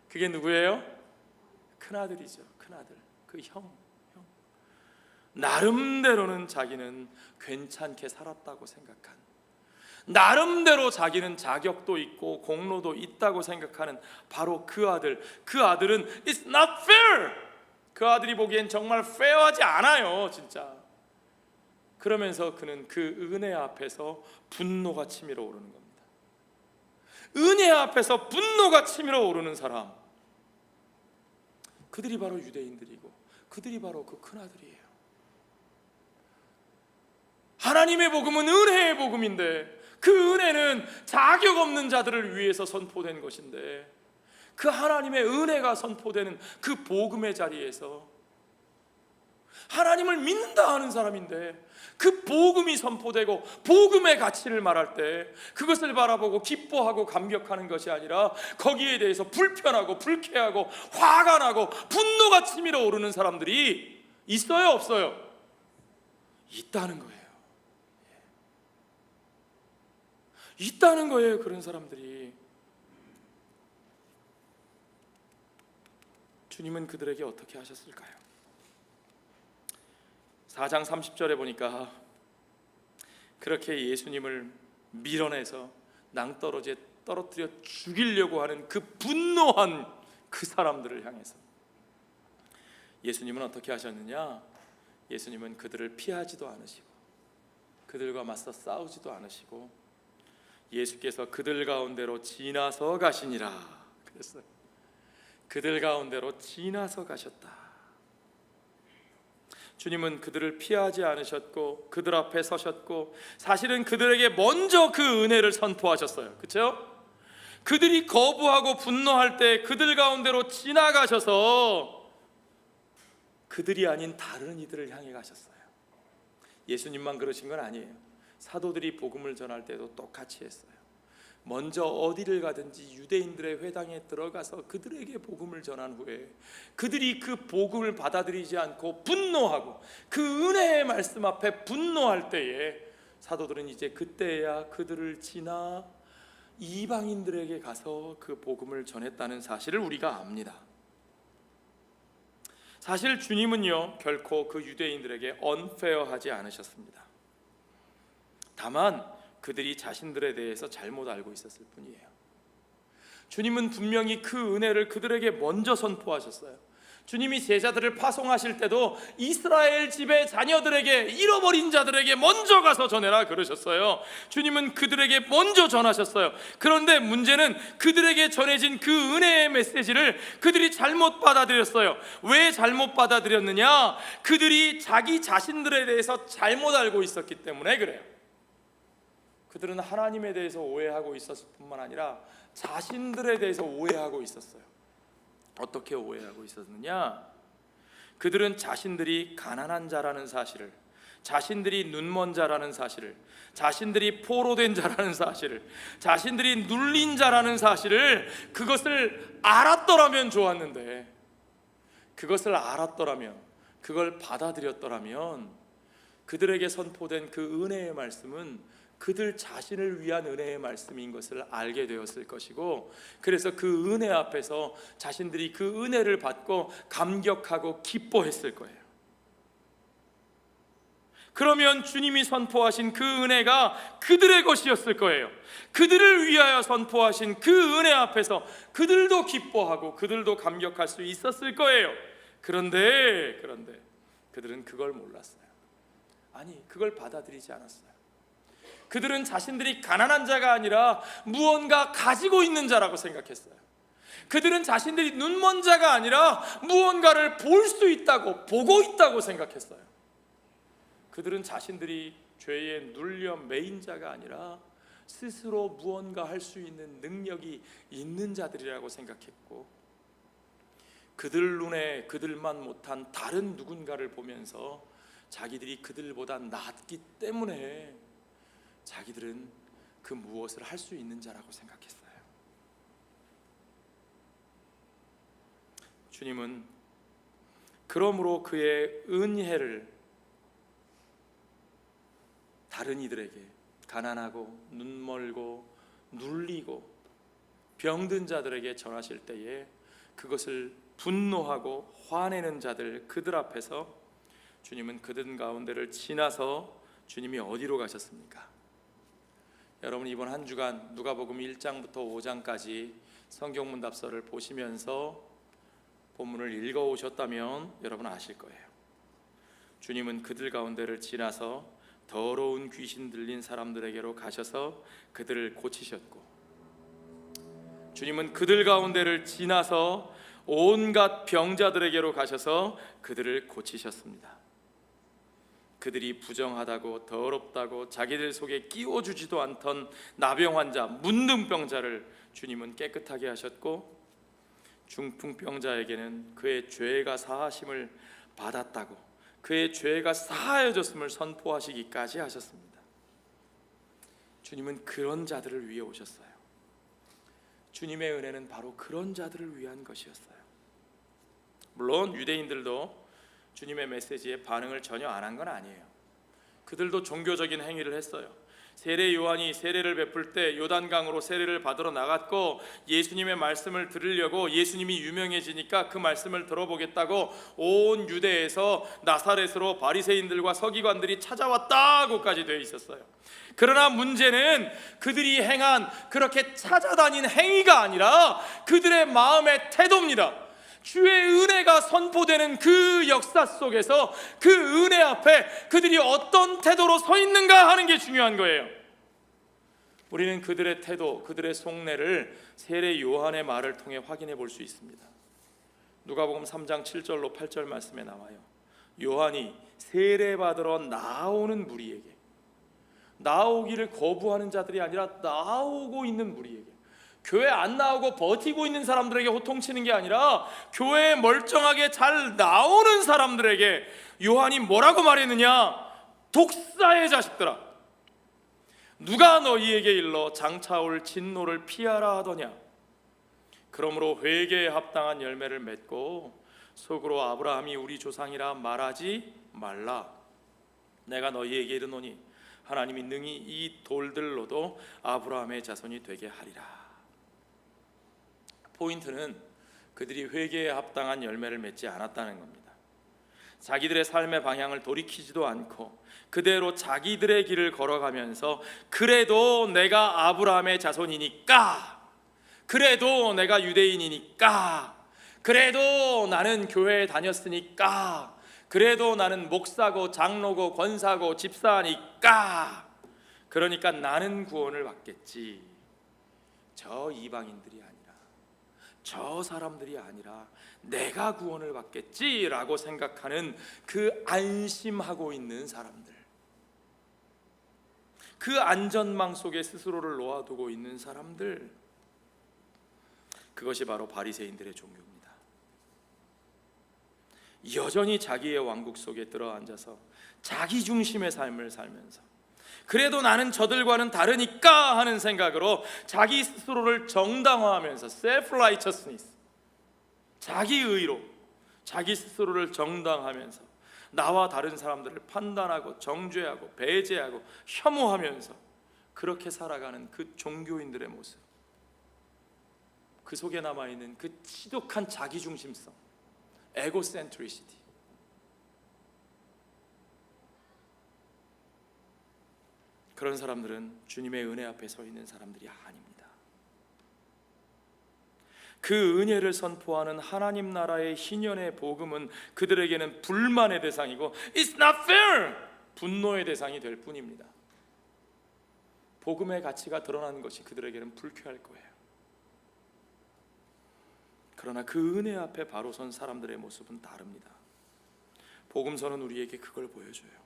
그게 누구예요? 큰아들이죠. 큰아들, 그 형. 나름대로는 자기는 괜찮게 살았다고 생각한, 나름대로 자기는 자격도 있고 공로도 있다고 생각하는 바로 그 아들. 그 아들은 It's not fair. 그 아들이 보기엔 정말 페어하지 않아요, 진짜. 그러면서 그는 그 은혜 앞에서 분노가 치밀어 오르는 겁니다. 은혜 앞에서 분노가 치밀어 오르는 사람, 그들이 바로 유대인들이고 그들이 바로 그 큰아들이에요. 하나님의 복음은 은혜의 복음인데, 그 은혜는 자격 없는 자들을 위해서 선포된 것인데, 그 하나님의 은혜가 선포되는 그 복음의 자리에서 하나님을 믿는다 하는 사람인데, 그 복음이 선포되고 복음의 가치를 말할 때 그것을 바라보고 기뻐하고 감격하는 것이 아니라 거기에 대해서 불편하고 불쾌하고 화가 나고 분노가 치밀어 오르는 사람들이 있어요, 없어요? 있다는 거예요. 있다는 거예요. 그런 사람들이. 주님은 그들에게 어떻게 하셨을까요? 4장 30절에 보니까 그렇게 예수님을 밀어내서 낭떠러지에 떨어뜨려 죽이려고 하는 그 분노한 그 사람들을 향해서 예수님은 어떻게 하셨느냐? 예수님은 그들을 피하지도 않으시고 그들과 맞서 싸우지도 않으시고 예수께서 그들 가운데로 지나서 가시니라 그랬어요. 그들 가운데로 지나서 가셨다. 주님은 그들을 피하지 않으셨고 그들 앞에 서셨고, 사실은 그들에게 먼저 그 은혜를 선포하셨어요. 그렇죠? 그들이 거부하고 분노할 때 그들 가운데로 지나가셔서 그들이 아닌 다른 이들을 향해 가셨어요. 예수님만 그러신 건 아니에요. 사도들이 복음을 전할 때도 똑같이 했어요. 먼저 어디를 가든지 유대인들의 회당에 들어가서 그들에게 복음을 전한 후에 그들이 그 복음을 받아들이지 않고 분노하고 그 은혜의 말씀 앞에 분노할 때에 사도들은 이제 그때야 그들을 지나 이방인들에게 가서 그 복음을 전했다는 사실을 우리가 압니다. 사실 주님은요 결코 그 유대인들에게 unfair하지 않으셨습니다. 다만 그들이 자신들에 대해서 잘못 알고 있었을 뿐이에요. 주님은 분명히 그 은혜를 그들에게 먼저 선포하셨어요. 주님이 제자들을 파송하실 때도 이스라엘 집의 자녀들에게, 잃어버린 자들에게 먼저 가서 전해라 그러셨어요. 주님은 그들에게 먼저 전하셨어요. 그런데 문제는 그들에게 전해진 그 은혜의 메시지를 그들이 잘못 받아들였어요. 왜 잘못 받아들였느냐? 그들이 자기 자신들에 대해서 잘못 알고 있었기 때문에 그래요. 그들은 하나님에 대해서 오해하고 있었을 뿐만 아니라 자신들에 대해서 오해하고 있었어요. 어떻게 오해하고 있었느냐? 그들은 자신들이 가난한 자라는 사실을, 자신들이 눈먼 자라는 사실을, 자신들이 포로된 자라는 사실을, 자신들이 눌린 자라는 사실을, 그것을 알았더라면 좋았는데, 그것을 알았더라면, 그걸 받아들였더라면 그들에게 선포된 그 은혜의 말씀은 그들 자신을 위한 은혜의 말씀인 것을 알게 되었을 것이고, 그래서 그 은혜 앞에서 자신들이 그 은혜를 받고 감격하고 기뻐했을 거예요. 그러면 주님이 선포하신 그 은혜가 그들의 것이었을 거예요. 그들을 위하여 선포하신 그 은혜 앞에서 그들도 기뻐하고 그들도 감격할 수 있었을 거예요. 그런데 그들은 그걸 몰랐어요. 아니, 그걸 받아들이지 않았어요. 그들은 자신들이 가난한 자가 아니라 무언가 가지고 있는 자라고 생각했어요. 그들은 자신들이 눈먼 자가 아니라 무언가를 볼 수 있다고, 보고 있다고 생각했어요. 그들은 자신들이 죄에 눌려 매인 자가 아니라 스스로 무언가 할 수 있는 능력이 있는 자들이라고 생각했고, 그들 눈에 그들만 못한 다른 누군가를 보면서 자기들이 그들보다 낫기 때문에 자기들은 그 무엇을 할 수 있는 자라고 생각했어요. 주님은 그러므로 그의 은혜를 다른 이들에게, 가난하고 눈멀고 눌리고 병든 자들에게 전하실 때에 그것을 분노하고 화내는 자들, 그들 앞에서 주님은 그들 가운데를 지나서 주님이 어디로 가셨습니까? 여러분, 이번 한 주간 누가복음 1장부터 5장까지 성경 문답서를 보시면서 본문을 읽어오셨다면 여러분 아실 거예요. 주님은 그들 가운데를 지나서 더러운 귀신 들린 사람들에게로 가셔서 그들을 고치셨고, 주님은 그들 가운데를 지나서 온갖 병자들에게로 가셔서 그들을 고치셨습니다. 그들이 부정하다고 더럽다고 자기들 속에 끼워주지도 않던 나병 환자, 문둥병자를 주님은 깨끗하게 하셨고, 중풍병자에게는 그의 죄가 사하심을 받았다고, 그의 죄가 사하여졌음을 선포하시기까지 하셨습니다. 주님은 그런 자들을 위해 오셨어요. 주님의 은혜는 바로 그런 자들을 위한 것이었어요. 물론 유대인들도 주님의 메시지에 반응을 전혀 안 한 건 아니에요. 그들도 종교적인 행위를 했어요. 세례 요한이 세례를 베풀 때 요단강으로 세례를 받으러 나갔고, 예수님의 말씀을 들으려고, 예수님이 유명해지니까 그 말씀을 들어보겠다고 온 유대에서 나사렛으로 바리새인들과 서기관들이 찾아왔다고까지 되어 있었어요. 그러나 문제는 그들이 행한 그렇게 찾아다닌 행위가 아니라 그들의 마음의 태도입니다. 주의 은혜가 선포되는 그 역사 속에서 그 은혜 앞에 그들이 어떤 태도로 서 있는가 하는 게 중요한 거예요. 우리는 그들의 태도, 그들의 속내를 세례 요한의 말을 통해 확인해 볼 수 있습니다. 누가복음 3장 7절로 8절 말씀에 나와요. 요한이 세례 받으러 나오는 무리에게, 나오기를 거부하는 자들이 아니라 나오고 있는 무리에게, 교회 안 나오고 버티고 있는 사람들에게 호통치는 게 아니라 교회에 멀쩡하게 잘 나오는 사람들에게 요한이 뭐라고 말했느냐? 독사의 자식들아, 누가 너희에게 일러 장차 올 진노를 피하라 하더냐? 그러므로 회개에 합당한 열매를 맺고 속으로 아브라함이 우리 조상이라 말하지 말라. 내가 너희에게 이르노니 하나님이 능히 이 돌들로도 아브라함의 자손이 되게 하리라. 포인트는 그들이 회개에 합당한 열매를 맺지 않았다는 겁니다. 자기들의 삶의 방향을 돌이키지도 않고 그대로 자기들의 길을 걸어가면서, 그래도 내가 아브라함의 자손이니까, 그래도 내가 유대인이니까, 그래도 나는 교회에 다녔으니까, 그래도 나는 목사고 장로고 권사고 집사니까, 그러니까 나는 구원을 받겠지. 저 이방인들이 아니라, 저 사람들이 아니라 내가 구원을 받겠지라고 생각하는 그 안심하고 있는 사람들, 그 안전망 속에 스스로를 놓아두고 있는 사람들, 그것이 바로 바리새인들의 종교입니다. 여전히 자기의 왕국 속에 들어앉아서 자기 중심의 삶을 살면서, 그래도 나는 저들과는 다르니까 하는 생각으로 자기 스스로를 정당화하면서, self-righteousness, 자기 의로 자기 스스로를 정당하면서 나와 다른 사람들을 판단하고 정죄하고 배제하고 혐오하면서 그렇게 살아가는 그 종교인들의 모습, 그 속에 남아있는 그 지독한 자기중심성, 에고센트리시티, 그런 사람들은 주님의 은혜 앞에 서 있는 사람들이 아닙니다. 그 은혜를 선포하는 하나님 나라의 희년의 복음은 그들에게는 불만의 대상이고 It's not fair! 분노의 대상이 될 뿐입니다. 복음의 가치가 드러나는 것이 그들에게는 불쾌할 거예요. 그러나 그 은혜 앞에 바로 선 사람들의 모습은 다릅니다. 복음서는 우리에게 그걸 보여줘요.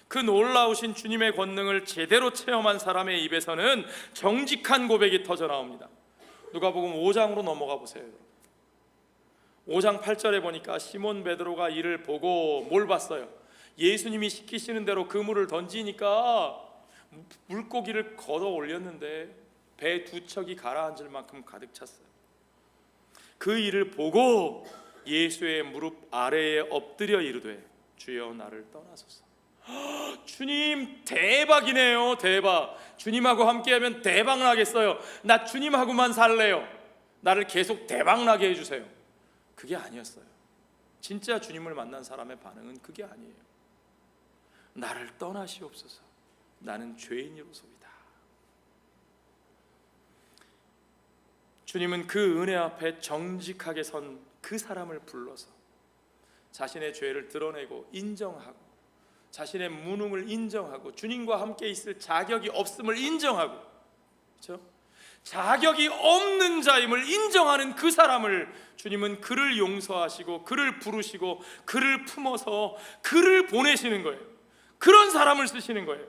그 놀라우신 주님의 권능을 제대로 체험한 사람의 입에서는 정직한 고백이 터져 나옵니다. 누가복음 5장으로 넘어가 보세요. 5장 8절에 보니까 시몬 베드로가 이를 보고 뭘 봤어요? 예수님이 시키시는 대로 그물을 던지니까 물고기를 걷어 올렸는데 배 두 척이 가라앉을 만큼 가득 찼어요. 그 일을 보고 예수의 무릎 아래에 엎드려 이르되 주여 나를 떠나소서. 주님, 대박이네요. 대박. 주님하고 함께하면 대박 나겠어요. 나 주님하고만 살래요. 나를 계속 대박 나게 해주세요. 그게 아니었어요. 진짜 주님을 만난 사람의 반응은 그게 아니에요. 나를 떠나시옵소서. 나는 죄인이로소이다. 주님은 그 은혜 앞에 정직하게 선 그 사람을 불러서 자신의 죄를 드러내고 인정하고, 자신의 무능을 인정하고, 주님과 함께 있을 자격이 없음을 인정하고, 그렇죠? 자격이 없는 자임을 인정하는 그 사람을 주님은 그를 용서하시고 그를 부르시고 그를 품어서 그를 보내시는 거예요. 그런 사람을 쓰시는 거예요.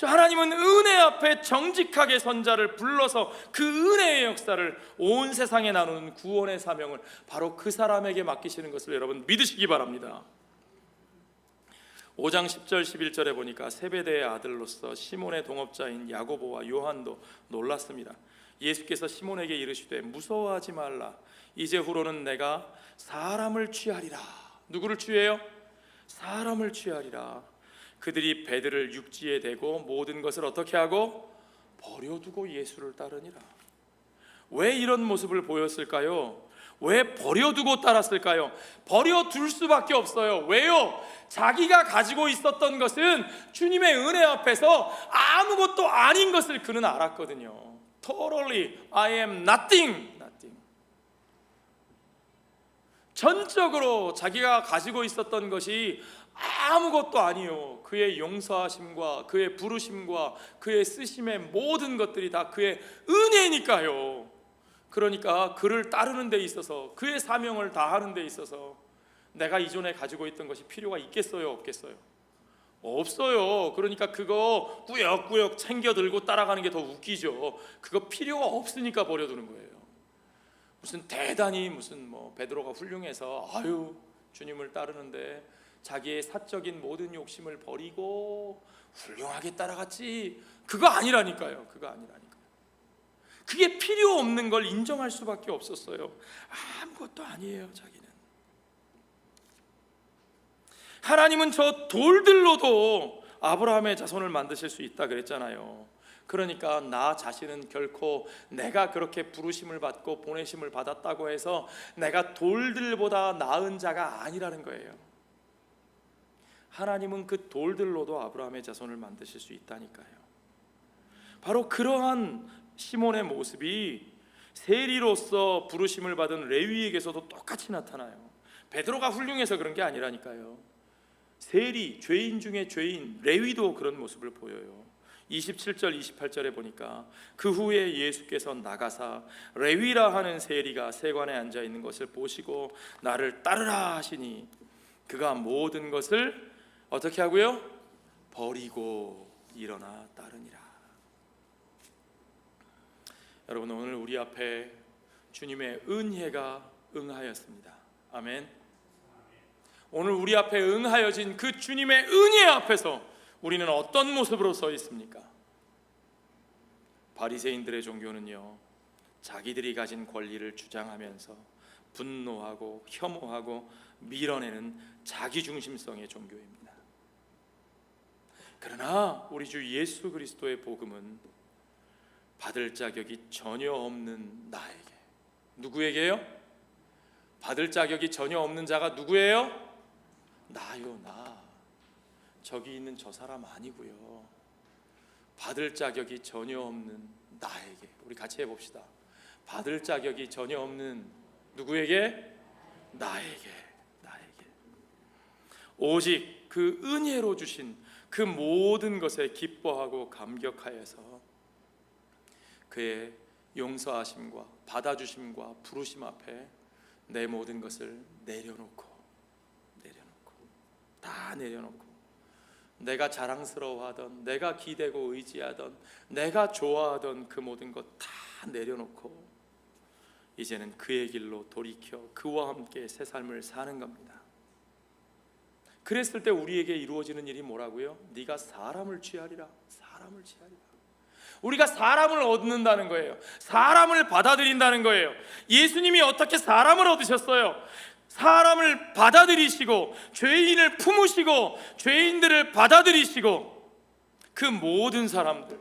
하나님은 은혜 앞에 정직하게 선 자를 불러서 그 은혜의 역사를 온 세상에 나누는 구원의 사명을 바로 그 사람에게 맡기시는 것을 여러분 믿으시기 바랍니다. 5장 10절 11절에 보니까 세베대의 아들로서 시몬의 동업자인 야고보와 요한도 놀랐습니다. 예수께서 시몬에게 이르시되 무서워하지 말라. 이제후로는 내가 사람을 취하리라. 누구를 취해요? 사람을 취하리라. 그들이 배들을 육지에 대고 모든 것을 어떻게 하고 버려두고 예수를 따르니라. 왜 이런 모습을 보였을까요? 왜 버려두고 따랐을까요? 버려둘 수밖에 없어요. 왜요? 자기가 가지고 있었던 것은 주님의 은혜 앞에서 아무것도 아닌 것을 그는 알았거든요. Totally, I am nothing. 전적으로 자기가 가지고 있었던 것이 아무것도 아니요. 그의 용서하심과 그의 부르심과 그의 쓰심의 모든 것들이 다 그의 은혜니까요. 그러니까 그를 따르는 데 있어서, 그의 사명을 다하는 데 있어서 내가 이전에 가지고 있던 것이 필요가 있겠어요? 없겠어요? 없어요. 그러니까 그거 꾸역꾸역 챙겨 들고 따라가는 게 더 웃기죠. 그거 필요가 없으니까 버려두는 거예요. 무슨 대단히 무슨 베드로가 훌륭해서 주님을 따르는데 자기의 사적인 모든 욕심을 버리고 훌륭하게 따라갔지, 그거 아니라니까요. 그게 필요 없는 걸 인정할 수밖에 없었어요. 아무것도 아니에요. 자기는. 하나님은 저 돌들로도 아브라함의 자손을 만드실 수 있다 그랬잖아요. 그러니까 나 자신은 결코 내가 그렇게 부르심을 받고 보내심을 받았다고 해서 내가 돌들보다 나은 자가 아니라는 거예요. 하나님은 그 돌들로도 아브라함의 자손을 만드실 수 있다니까요. 바로 그러한 시몬의 모습이 세리로서 부르심을 받은 레위에게서도 똑같이 나타나요. 베드로가 훌륭해서 그런 게 아니라니까요. 세리, 죄인 중에 죄인 레위도 그런 모습을 보여요. 27절 28절에 보니까 그 후에 예수께서 나가사 레위라 하는 세리가 세관에 앉아 있는 것을 보시고 나를 따르라 하시니 그가 모든 것을 어떻게 하고요? 버리고 일어나 따르니라. 여러분, 오늘 우리 앞에 주님의 은혜가 응하였습니다. 아멘. 오늘 우리 앞에 응하여진 그 주님의 은혜 앞에서 우리는 어떤 모습으로 서 있습니까? 바리새인들의 종교는요, 자기들이 가진 권리를 주장하면서 분노하고 혐오하고 밀어내는 자기중심성의 종교입니다. 그러나 우리 주 예수 그리스도의 복음은 받을 자격이 전혀 없는 나에게, 누구에게요? 받을 자격이 전혀 없는 자가 누구예요? 나요, 나. 저기 있는 저 사람 아니고요. 받을 자격이 전혀 없는 나에게. 우리 같이 해봅시다. 받을 자격이 전혀 없는 누구에게? 나에게. 오직 그 은혜로 주신 그 모든 것에 기뻐하고 감격하여서 그의 용서하심과 받아주심과 부르심 앞에 내 모든 것을 내려놓고 다 내려놓고 내가 자랑스러워하던, 내가 기대고 의지하던, 내가 좋아하던 그 모든 것 다 내려놓고 이제는 그의 길로 돌이켜 그와 함께 새 삶을 사는 겁니다. 그랬을 때 우리에게 이루어지는 일이 뭐라고요? 네가 사람을 취하리라. 우리가 사람을 얻는다는 거예요. 사람을 받아들인다는 거예요. 예수님이 어떻게 사람을 얻으셨어요? 사람을 받아들이시고 죄인을 품으시고 죄인들을 받아들이시고 그 모든 사람들,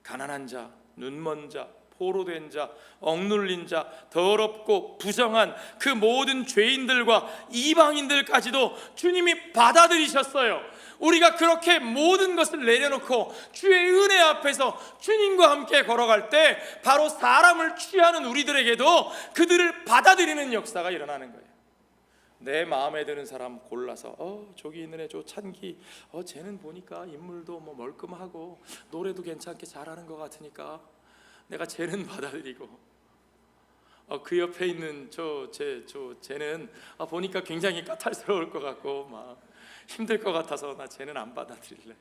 가난한 자, 눈먼 자, 포로된 자, 억눌린 자, 더럽고 부정한 그 모든 죄인들과 이방인들까지도 주님이 받아들이셨어요. 우리가 그렇게 모든 것을 내려놓고 주의 은혜 앞에서 주님과 함께 걸어갈 때 바로 사람을 취하는 우리들에게도 그들을 받아들이는 역사가 일어나는 거예요. 내 마음에 드는 사람 골라서 저기 있는 애 저 찬기, 쟤는 보니까 인물도 뭐 멀끔하고 노래도 괜찮게 잘하는 것 같으니까 내가 쟤는 받아들이고, 그 옆에 있는 쟤는 보니까 굉장히 까탈스러울 것 같고 막 힘들 것 같아서 나 쟤는 안 받아들일래.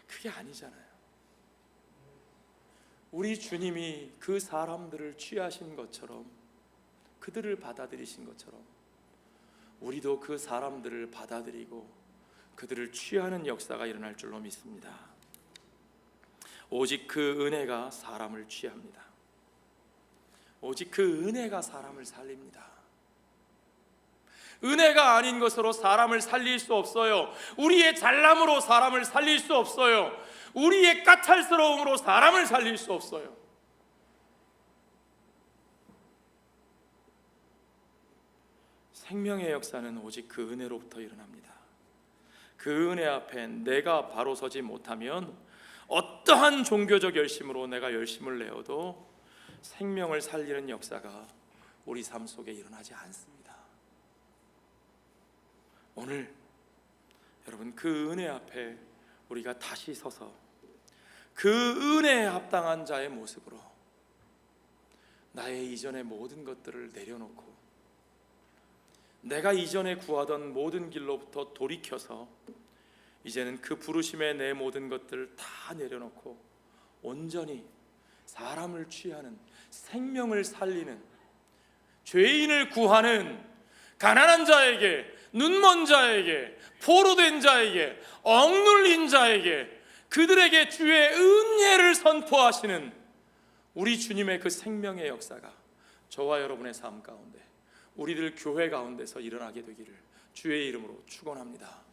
그게 아니잖아요. 우리 주님이 그 사람들을 취하신 것처럼, 그들을 받아들이신 것처럼 우리도 그 사람들을 받아들이고 그들을 취하는 역사가 일어날 줄로 믿습니다. 오직 그 은혜가 사람을 취합니다. 오직 그 은혜가 사람을 살립니다. 은혜가 아닌 것으로 사람을 살릴 수 없어요. 우리의 잘남으로 사람을 살릴 수 없어요. 우리의 까탈스러움으로 사람을 살릴 수 없어요. 생명의 역사는 오직 그 은혜로부터 일어납니다. 그 은혜 앞에 내가 바로 서지 못하면 어떠한 종교적 열심으로 내가 열심을 내어도 생명을 살리는 역사가 우리 삶 속에 일어나지 않습니다. 오늘 여러분, 그 은혜 앞에 우리가 다시 서서 그 은혜에 합당한 자의 모습으로 나의 이전의 모든 것들을 내려놓고 내가 이전에 구하던 모든 길로부터 돌이켜서 이제는 그 부르심에 내 모든 것들을 다 내려놓고 온전히 사람을 취하는, 생명을 살리는, 죄인을 구하는, 가난한 자에게, 눈먼 자에게, 포로된 자에게, 억눌린 자에게 그들에게 주의 은혜를 선포하시는 우리 주님의 그 생명의 역사가 저와 여러분의 삶 가운데, 우리들 교회 가운데서 일어나게 되기를 주의 이름으로 축원합니다.